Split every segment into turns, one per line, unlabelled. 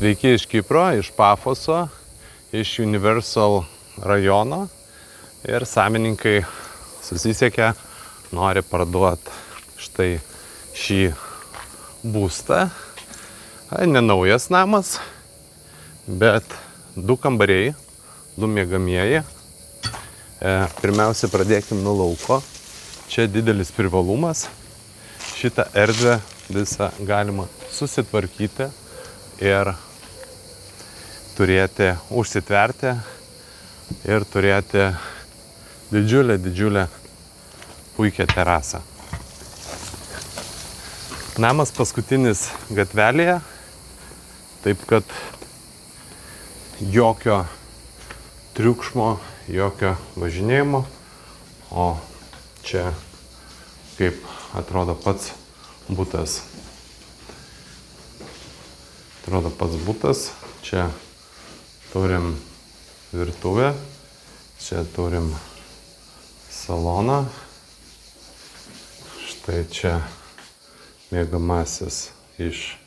Sveiki iš Kipro, iš Pafoso, iš Universal rajono ir savininkai susisiekia, nori parduoti štai šį būstą. Nenaujas namas, bet 2 kambariai, 2 miegamieji. Pirmiausia, pradėkim nuo lauko. Čia didelis privalumas. Šitą erdvę visą galima susitvarkyti ir turėti, užsitverti ir turėti didžiulę puikią terasą. Namas paskutinis gatvelėje, taip kad jokio triukšmo, jokio važinėjimo, o čia kaip atrodo pats butas. Čia turim virtuvę, čia turim saloną, štai čia miegamasis iš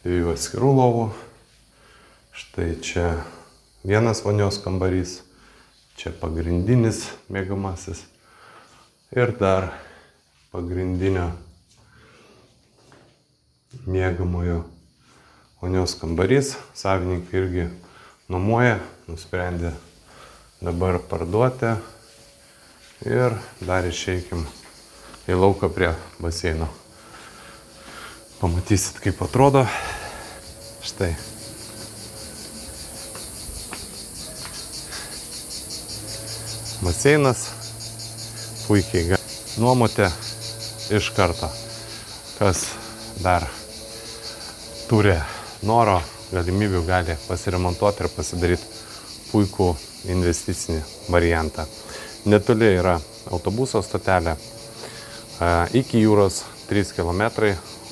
2 atskirų lovų, štai čia vienas vonios kambarys, čia pagrindinis miegamasis ir dar pagrindinio miegamojo vonios kambarys. Savininkai irgi nuomoja, nusprendė dabar parduoti ir dar išeikim į lauką prie baseino. Pamatysit, kaip atrodo. Štai. Baseinas puikiai gali nuomoti iš karto. Kas dar turi noro, galimybių, gali pasiremontuoti ir pasidaryti puikų investicinį variantą. Netoli yra autobuso stotelė, iki jūros 3 km,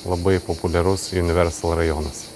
labai populiarus Universal rajonas.